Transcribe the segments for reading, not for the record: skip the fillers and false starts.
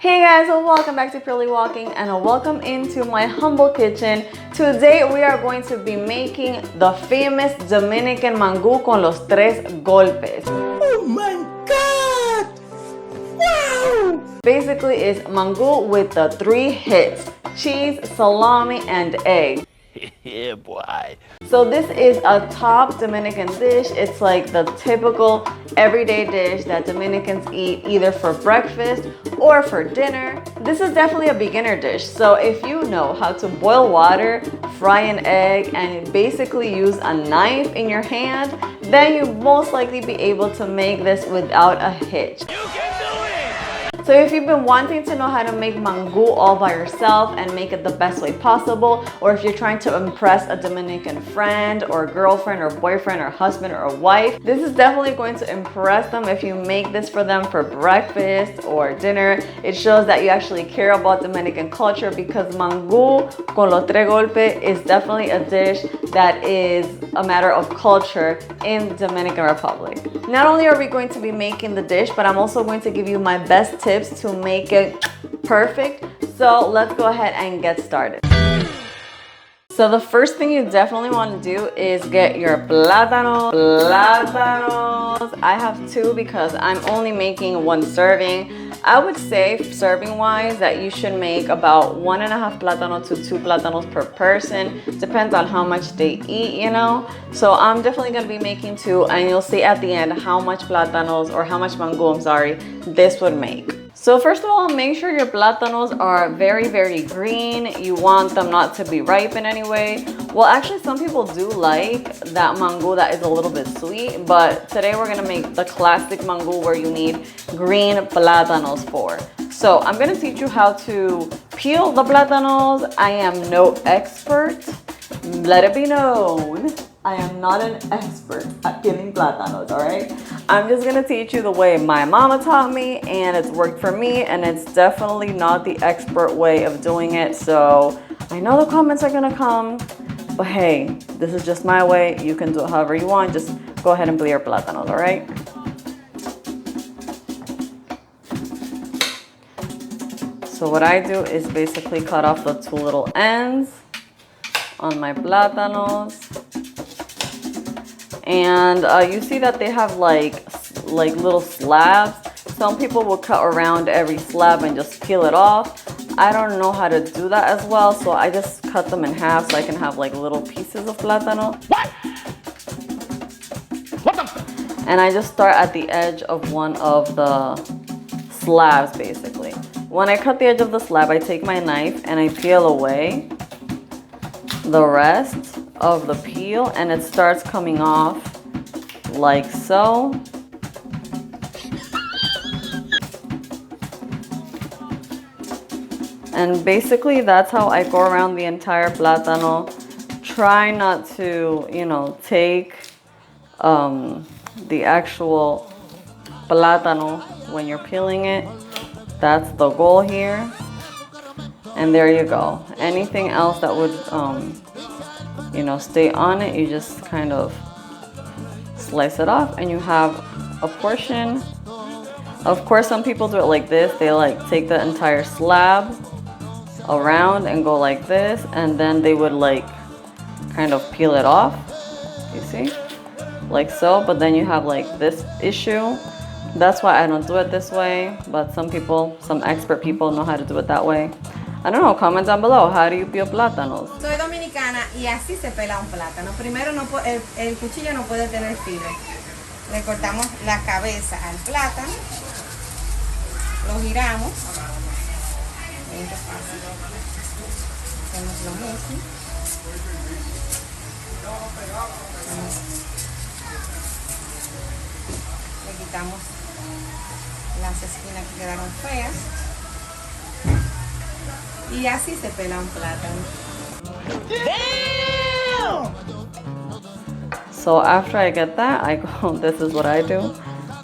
Hey guys, so welcome back to Purely Walking and welcome into my humble kitchen. Today we are going to be making the famous Dominican Mangu con los tres golpes. Oh my God! Wow! Basically it's Mangu with the three hits: cheese, salami, and egg. Yeah, boy. So this is a top Dominican dish. It's like the typical everyday dish that Dominicans eat either for breakfast or for dinner. This is definitely a beginner dish. So if you know how to boil water, fry an egg, and basically use a knife in your hand, then you most likely be able to make this without a hitch. You can do it! So if you've been wanting to know how to make mangu all by yourself and make it the best way possible, or if you're trying to impress a Dominican friend or girlfriend or boyfriend or husband or wife, this is definitely going to impress them if you make this for them for breakfast or dinner. It shows that you actually care about Dominican culture, because mangu con los tres golpes is definitely a dish that is a matter of culture in Dominican Republic. Not only are we going to be making the dish, but I'm also going to give you my best tips to make it perfect. So let's go ahead and get started. So the first thing you definitely want to do is get your plátanos. I have two because I'm only making one serving. I would say serving wise that you should make about 1.5 plátanos to 2 plátanos per person. Depends on how much they eat, you know. So I'm definitely going to be making 2, and you'll see at the end how much plátanos, or how much mango, I'm sorry, this would make. So first of all, make sure your plátanos are very, very green. You want them not to be ripe in any way. Well, actually, some people do like that mango that is a little bit sweet, but today we're gonna make the classic mango where you need green plátanos for. So I'm gonna teach you how to peel the plátanos. I am no expert. Let it be known, I am not an expert at peeling plátanos, all right? I'm just gonna teach you the way my mama taught me, and it's worked for me, and it's definitely not the expert way of doing it. So I know the comments are gonna come, but hey, this is just my way. You can do it however you want. Just go ahead and peel your plátanos, all right? So what I do is basically cut off the 2 little ends on my plátanos. And you see that they have like little slabs. Some people will cut around every slab and just peel it off. I don't know how to do that as well, so I just cut them in half so I can have like little pieces of plátano. What the? And I just start at the edge of one of the slabs, basically. When I cut the edge of the slab, I take my knife and I peel away the rest of the peel, and it starts coming off like so. And basically that's how I go around the entire plátano. Try not to, you know, take the actual plátano when you're peeling it. That's the goal here. And there you go. Anything else that would you know, stay on it, you just kind of slice it off and you have a portion. Of course, some people do it like this. They like take the entire slab around and go like this, and then they would like kind of peel it off, you see, like so. But then you have like this issue. That's why I don't do it this way, but some people, some expert people know how to do it that way. I don't know, comment down below, how do you peel plátanos? Soy dominicana y así se pela un plátano. Primero el cuchillo no puede tener filo. Le cortamos la cabeza al plátano, lo giramos, bien fácil. Hacemos lo mismo. Le quitamos las esquinas que quedaron feas. Y así se pela un plátano. Damn! So after I get that, I go, this is what I do.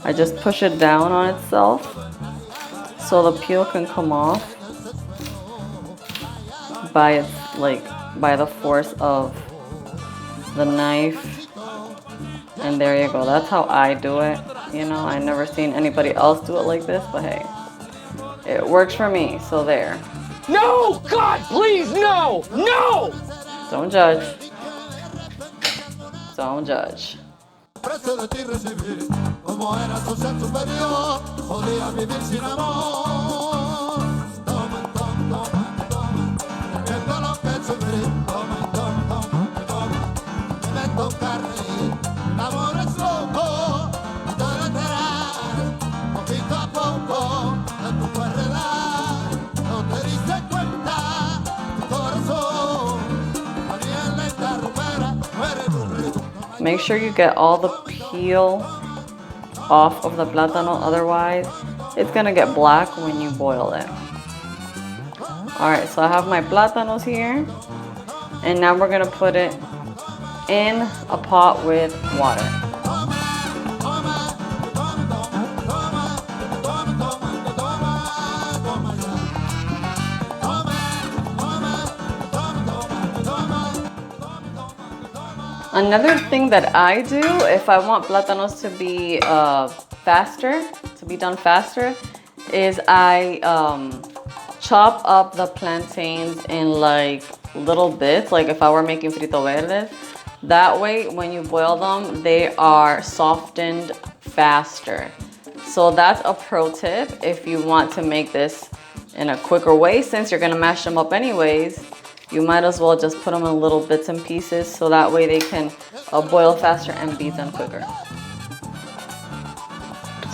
I just push it down on itself so the peel can come off by the force of the knife. And there you go. That's how I do it. You know, I never seen anybody else do it like this, but hey, It works for me, so there. No! God, please, no! No! Don't judge. Don't judge. Presto de ti recibí, como era tu ser superior, podía vivir sin amor. Toma, toma, toma, toma, viendo lo que sufrí. Toma, toma, toma, toma, me toca reír. El amor es loco, te enterar, poquito a poco, a tu enredar. No te diste cuenta, tu corazón, venía en lenta rumera, muere un ritmo. Make sure you get all the peel off of the plátano, otherwise it's gonna get black when you boil it. Alright, so I have my plátanos here, and now we're gonna put it in a pot with water. Another thing that I do if I want plátanos to be faster, to be done faster, is I chop up the plantains in like little bits, like if I were making frito verdes. That way, when you boil them, they are softened faster. So that's a pro tip if you want to make this in a quicker way. Since you're gonna mash them up anyways, you might as well just put them in little bits and pieces so that way they can boil faster and be done quicker.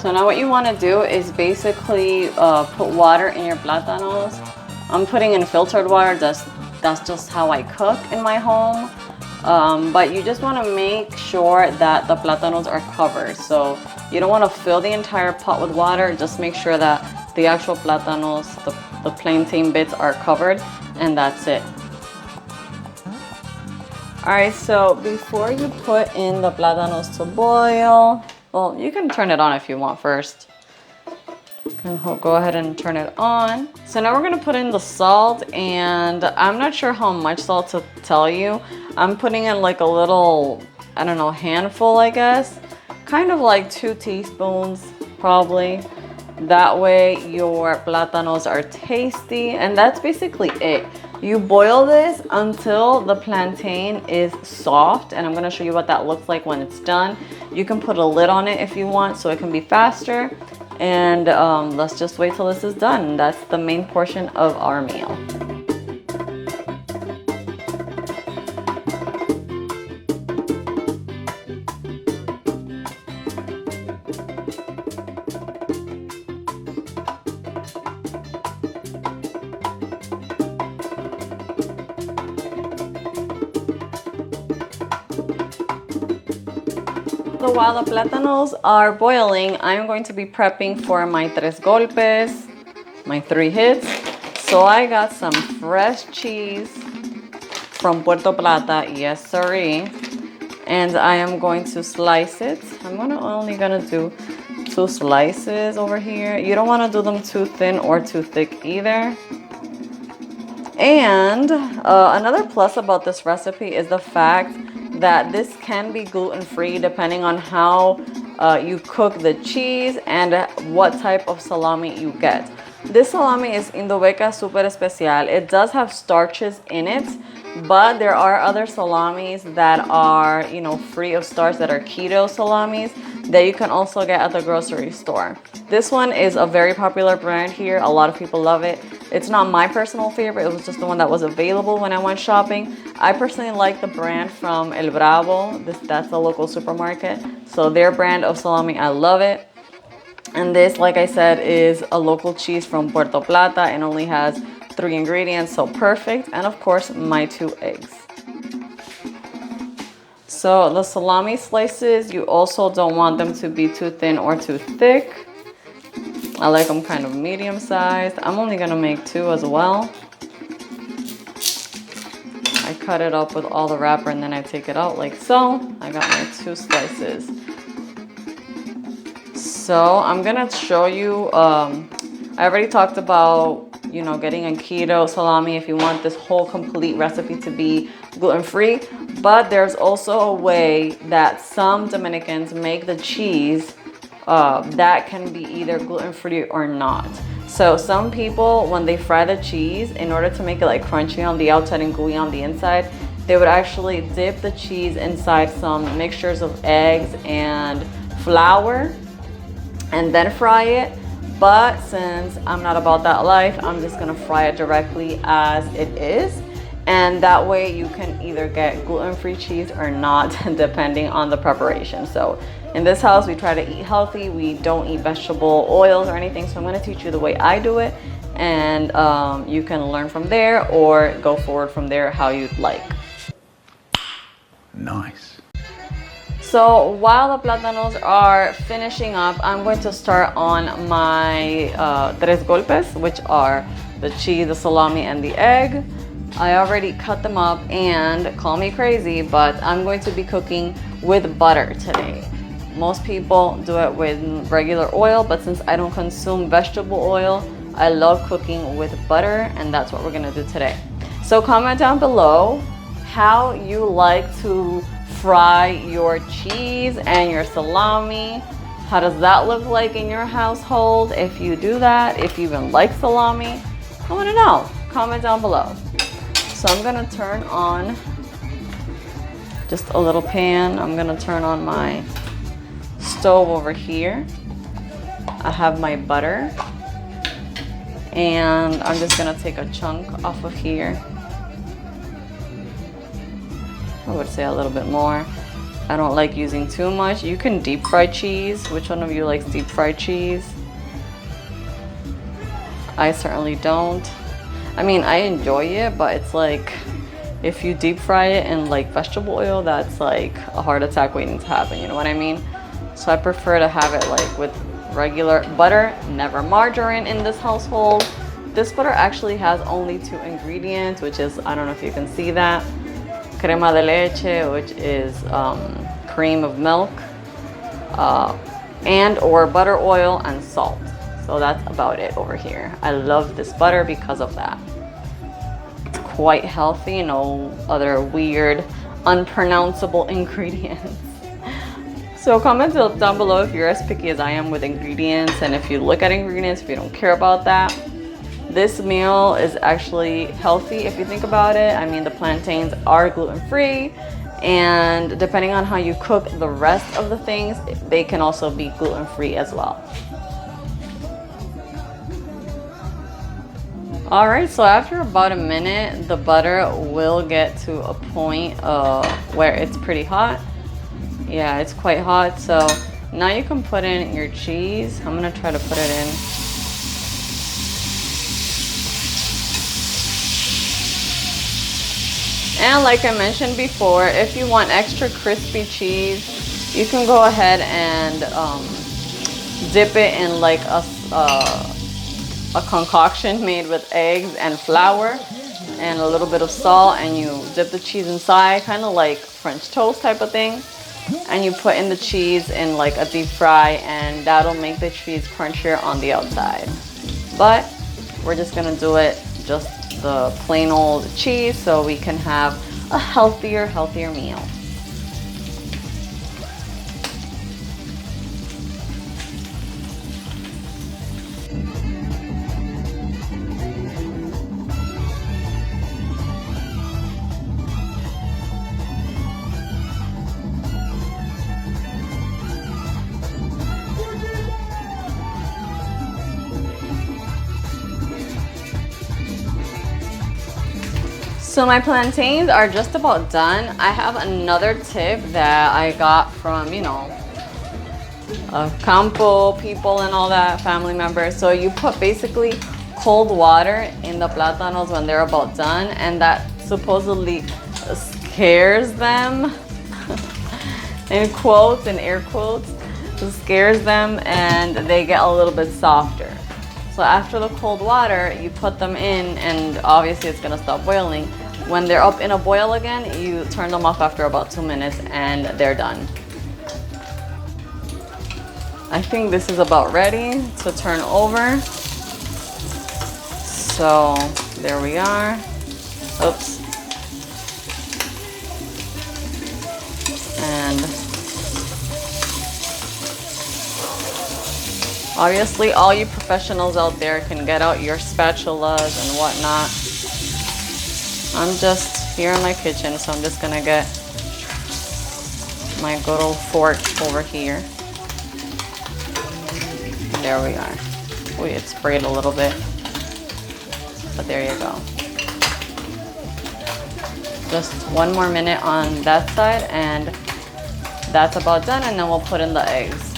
So now what you want to do is basically put water in your plátanos. I'm putting in filtered water. That's just how I cook in my home. But you just want to make sure that the plátanos are covered. So you don't want to fill the entire pot with water. Just make sure that the actual plátanos, the plantain bits are covered, and that's it. Alright, so before you put in the plátanos to boil, well, you can turn it on if you want first. You can go ahead and turn it on. So now we're gonna put in the salt, and I'm not sure how much salt to tell you. I'm putting in like a little, I don't know, handful, I guess. Kind of like 2 teaspoons, probably. That way your plátanos are tasty, and that's basically it. You boil this until the plantain is soft, and I'm gonna show you what that looks like when it's done. You can put a lid on it if you want so it can be faster, and let's just wait till this is done. That's the main portion of our meal. So while the plátanos are boiling, I'm going to be prepping for my tres golpes, my 3 hits. So I got some fresh cheese from Puerto Plata, yes sirree. And I am going to slice it. I'm only gonna do 2 slices over here. You don't wanna do them too thin or too thick either. And another plus about this recipe is the fact that this can be gluten-free depending on how you cook the cheese and what type of salami you get. This salami is Indobeca Super Especial. It does have starches in it, but there are other salamis that are, you know, free of starch, that are keto salamis that you can also get at the grocery store. This one is a very popular brand here. A lot of people love it. It's not my personal favorite. It was just the one that was available when I went shopping. I personally like the brand from El Bravo. That's the local supermarket. So their brand of salami, I love it. And this, like I said, is a local cheese from Puerto Plata and only has 3 ingredients, so perfect. And of course, my 2 eggs. So the salami slices, you also don't want them to be too thin or too thick. I like them kind of medium sized. I'm only gonna make 2 as well. I cut it up with all the wrapper and then I take it out like so. I got my 2 slices. So I'm gonna show you, I already talked about, you know, getting a keto salami if you want this whole complete recipe to be gluten-free. But there's also a way that some Dominicans make the cheese that can be either gluten-free or not. So some people, when they fry the cheese, in order to make it like crunchy on the outside and gooey on the inside, they would actually dip the cheese inside some mixtures of eggs and flour and then fry it. But since I'm not about that life, I'm just gonna fry it directly as it is. And that way you can either get gluten-free cheese or not, depending on the preparation. So in this house, we try to eat healthy. We don't eat vegetable oils or anything. So I'm gonna teach you the way I do it, and you can learn from there or go forward from there how you'd like. Nice. So while the plátanos are finishing up, I'm going to start on my tres golpes, which are the cheese, the salami, and the egg. I already cut them up, and call me crazy, but I'm going to be cooking with butter today. Most people do it with regular oil, but since I don't consume vegetable oil, I love cooking with butter, and that's what we're gonna do today. So comment down below how you like to fry your cheese and your salami. How does that look like in your household? If you do that, if you even like salami, I wanna know. Comment down below. So I'm gonna turn on just a little pan. I'm gonna turn on my stove over here. I have my butter, and I'm just gonna take a chunk off of here. I would say a little bit more. I don't like using too much. You can deep fry cheese. Which one of you likes deep fried cheese? I certainly don't. I mean, I enjoy it, but it's like if you deep fry it in like vegetable oil, that's like a heart attack waiting to happen, you know what I mean? So I prefer to have it like with regular butter, never margarine in this household. This butter actually has only 2 ingredients, which is, I don't know if you can see that, crema de leche, which is cream of milk, and or butter oil and salt. So that's about it over here. I love this butter because of that. It's quite healthy, no other weird, unpronounceable ingredients. So comment down below if you're as picky as I am with ingredients, and if you look at ingredients, if you don't care about that. This meal is actually healthy if you think about it. I mean, the plantains are gluten-free, and depending on how you cook the rest of the things, they can also be gluten-free as well. All right, so after about a minute, the butter will get to a point where it's pretty hot. Yeah, it's quite hot. So now you can put in your cheese. I'm gonna try to put it in. And like I mentioned before, if you want extra crispy cheese, you can go ahead and dip it in like a concoction made with eggs and flour and a little bit of salt, and you dip the cheese inside, kind of like French toast type of thing, and you put in the cheese in like a deep fry, and that'll make the cheese crunchier on the outside. But we're just gonna do it just the plain old cheese so we can have a healthier meal. So my plantains are just about done. I have another tip that I got from, you know, campo people and all that, family members. So you put basically cold water in the plátanos when they're about done, and that supposedly scares them, in quotes, in air quotes, scares them, and they get a little bit softer. So after the cold water, you put them in, and obviously it's gonna stop boiling. When they're up in a boil again, you turn them off after about 2 minutes and they're done. I think this is about ready to turn over. So there we are. Oops. And Obviously, all you professionals out there can get out your spatulas and whatnot. I'm just here in my kitchen, so I'm just gonna get my good old fork over here. There we are. Oh, it sprayed a little bit, but there you go. Just one more minute on that side, and that's about done, and then we'll put in the eggs.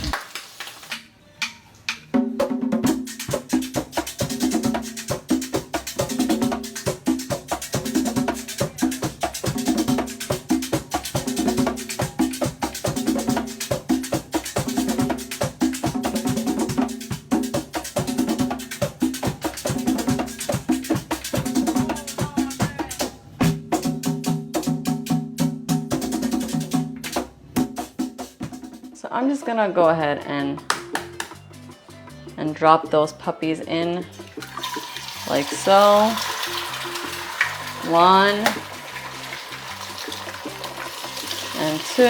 So I'm just gonna go ahead and drop those puppies in like so. 1 and 2.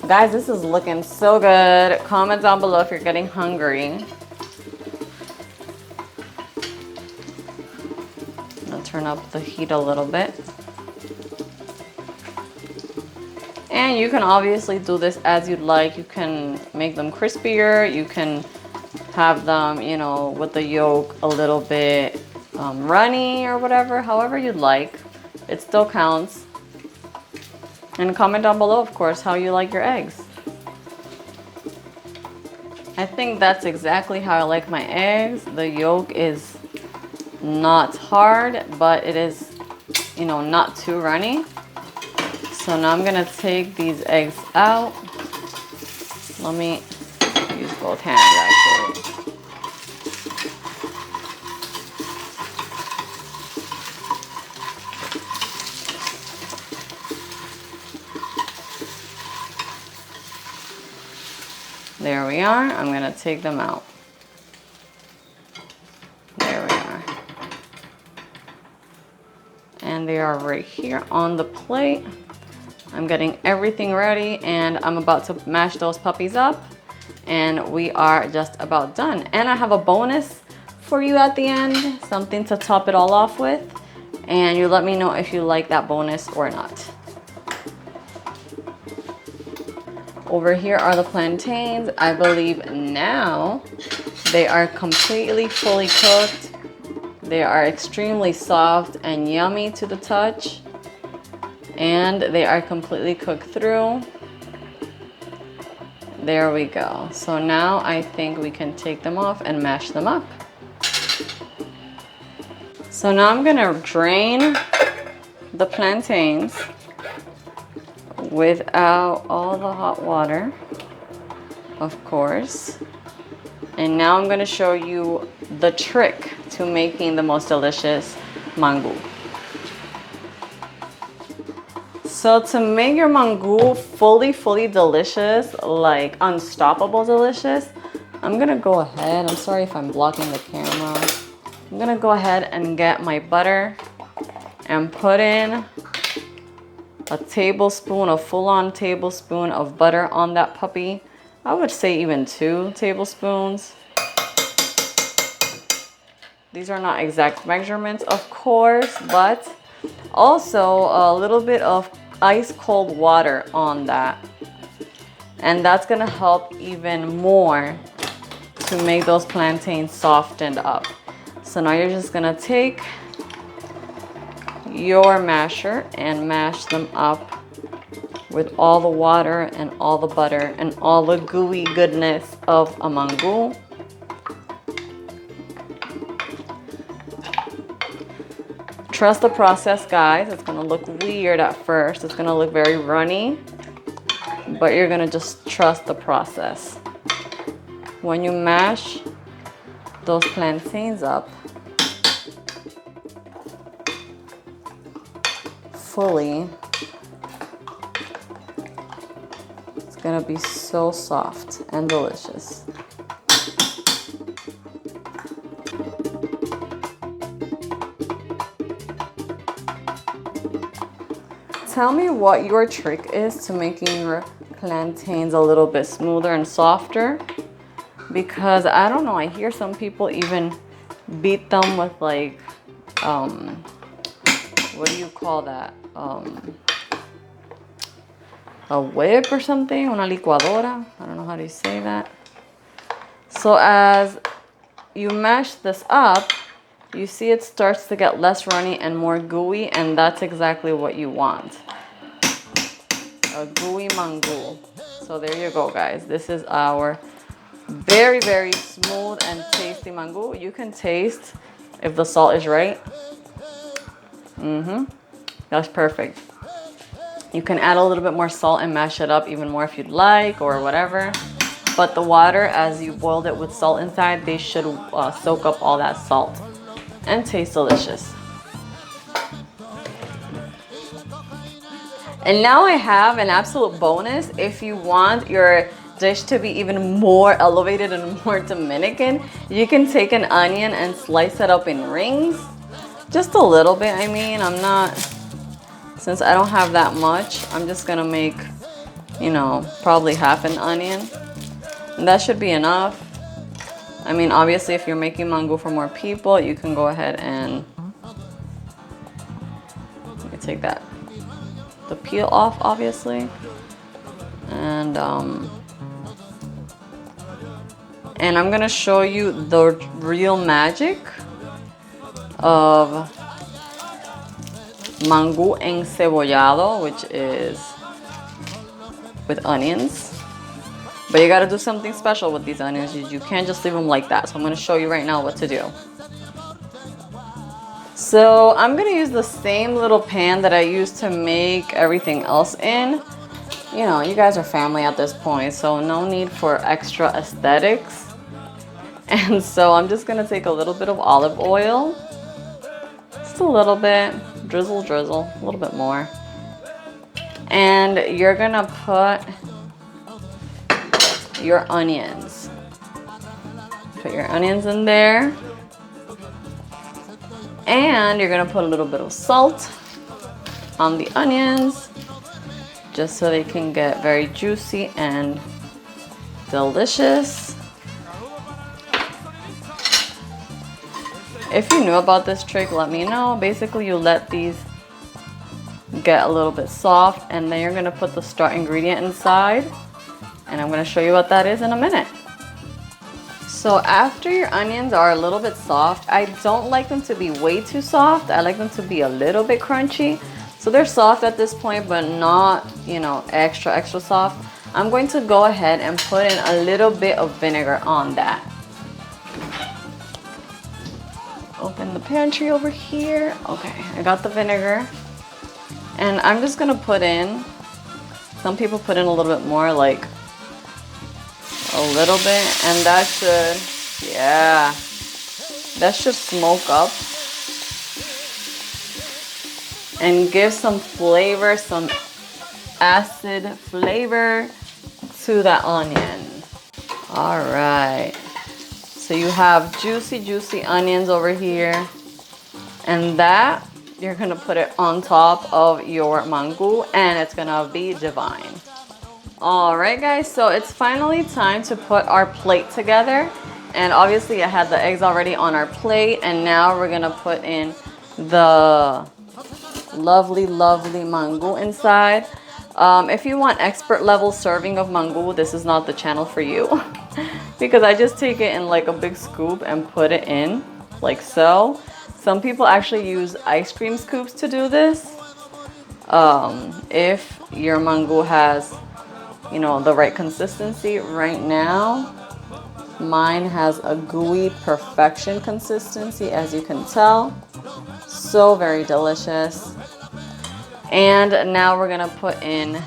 Guys, this is looking so good. Comment down below if you're getting hungry. I'm gonna turn up the heat a little bit. And you can obviously do this as you'd like. You can make them crispier. You can have them, you know, with the yolk a little bit runny or whatever, however you'd like. It still counts. And comment down below, of course, how you like your eggs. I think that's exactly how I like my eggs. The yolk is not hard, but it is, you know, not too runny. So now I'm gonna take these eggs out. Let me use both hands actually. There we are. I'm gonna take them out. There we are. And they are right here on the plate. I'm getting everything ready, and I'm about to mash those puppies up, and we are just about done. And I have a bonus for you at the end, something to top it all off with, and you let me know if you like that bonus or not. Over here are the plantains. I believe now they are completely fully cooked. They are extremely soft and yummy to the touch. And they are completely cooked through. There we go. So now I think we can take them off and mash them up. So now I'm gonna drain the plantains without all the hot water, of course. And now I'm gonna show you the trick to making the most delicious mangu. So to make your mangu fully delicious, like unstoppable delicious, I'm gonna go ahead, I'm sorry if I'm blocking the camera. I'm gonna go ahead and get my butter and put in a tablespoon, a full-on tablespoon of butter on that puppy. I would say even 2 tablespoons. These are not exact measurements, of course, but also a little bit of ice cold water on that, and that's gonna help even more to make those plantains softened up. So now you're just gonna take your masher and mash them up with all the water and all the butter and all the gooey goodness of a mangu. Trust the process, guys. It's gonna look weird at first. It's gonna look very runny, but you're gonna just trust the process. When you mash those plantains up fully, it's gonna be so soft and delicious. tell me what your trick is to making your plantains a little bit smoother and softer, because I don't know, I hear some people even beat them with like what do you call that, a whip or something, una licuadora, I don't know how to say that. So as you mash this up, you see it starts to get less runny and more gooey, and that's exactly what you want. A gooey mangu. So there you go, guys. This is our very, very smooth and tasty mangu. You can taste if the salt is right. That's perfect. You can add a little bit more salt and mash it up even more if you'd like, or whatever. But the water, as you boiled it with salt inside, they should soak up all that salt and taste delicious. And now I have an absolute bonus. If you want your dish to be even more elevated and more Dominican, you can take an onion and slice it up in rings. Just a little bit. I mean, since I don't have that much, I'm just gonna make, you know, probably half an onion. And that should be enough. I mean, obviously, if you're making mangu for more people, you can go ahead and you can take the peel off, obviously. And I'm gonna show you the real magic of mangu encebollado, which is with onions. But you gotta do something special with these onions. You can't just leave them like that. So I'm gonna show you right now what to do. So I'm gonna use the same little pan that I used to make everything else in. You know, you guys are family at this point, so no need for extra aesthetics. And so I'm just gonna take a little bit of olive oil. Just a little bit, drizzle, drizzle, a little bit more. And you're gonna put your onions. Put your onions in there. And you're gonna put a little bit of salt on the onions, just so they can get very juicy and delicious. If you knew about this trick, let me know. Basically, you let these get a little bit soft, and then you're gonna put the star ingredient inside, and I'm gonna show you what that is in a minute. So after your onions are a little bit soft, I don't like them to be way too soft. I like them to be a little bit crunchy. So they're soft at this point, but not, you know, extra, extra soft. I'm going to go ahead and put in a little bit of vinegar on that. Open the pantry over here. Okay, I got the vinegar. And I'm just gonna put in, some people put in a little bit more, like a little bit, and that should, yeah, that should smoke up and give some flavor, some acid flavor to that onion. All right, so you have juicy, juicy onions over here, and that you're gonna put it on top of your mangu, and it's gonna be divine. All right, guys, so it's finally time to put our plate together. And obviously I had the eggs already on our plate, and now we're gonna put in the lovely, lovely mangu inside. If you want expert level serving of mangu, this is not the channel for you. Because I just take it in like a big scoop and put it in like so. Some people actually use ice cream scoops to do this. If your mangu has, you know, the right consistency. Right now, mine has a gooey perfection consistency, as you can tell. So very delicious. And now we're gonna put in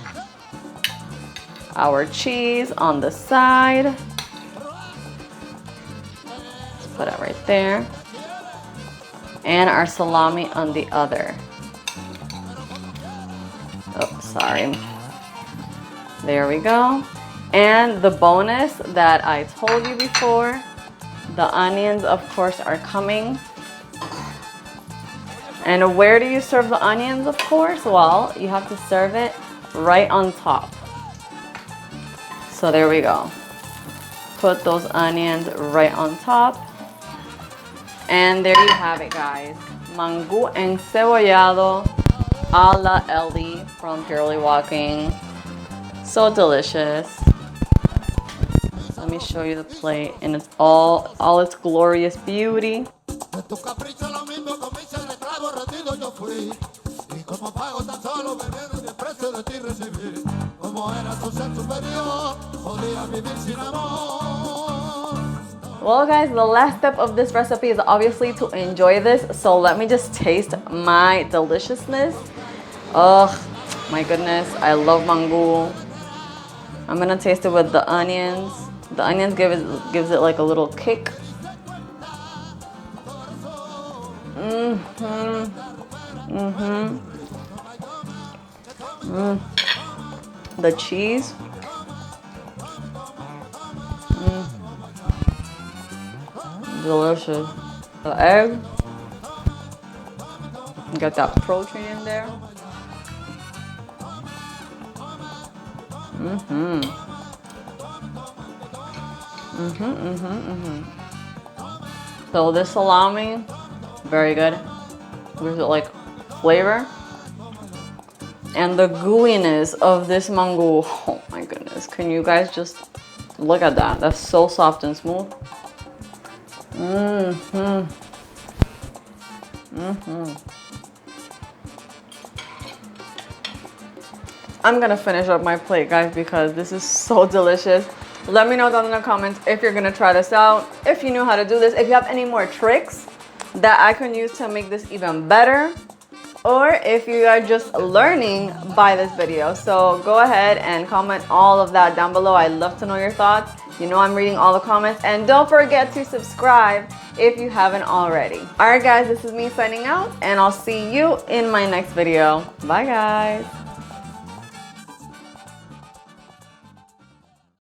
our cheese on the side. Let's put it right there. And our salami on the other. Oh, sorry. There we go. And the bonus that I told you before, the onions, of course, are coming. And where do you serve the onions, of course? Well, you have to serve it right on top. So there we go. Put those onions right on top. And there you have it, guys. Mangu encebollado a la Ellie from Purely Walking. So delicious. Let me show you the plate in its all its glorious beauty. De tu capricho lo mismo con mi esclavo rendido yo fui. Y como pago tan solo beber el precio de ti recibí. Como era tu ser superior, podía vivir sin amor. Well, guys, the last step of this recipe is obviously to enjoy this. So let me just taste my deliciousness. Ugh, my goodness, I love mango. I'm gonna taste it with the onions. The onions gives it like a little kick. The cheese. Delicious. The egg. Got that protein in there. So this salami, very good. Gives it like flavor. And the gooiness of this mango, oh my goodness. Can you guys just look at that? That's so soft and smooth. I'm gonna finish up my plate, guys, because this is so delicious. Let me know down in the comments if you're gonna try this out, if you know how to do this, if you have any more tricks that I can use to make this even better, or if you are just learning by this video. So go ahead and comment all of that down below. I'd love to know your thoughts. You know I'm reading all the comments, and don't forget to subscribe if you haven't already. All right, guys, this is me signing out, and I'll see you in my next video. Bye, guys.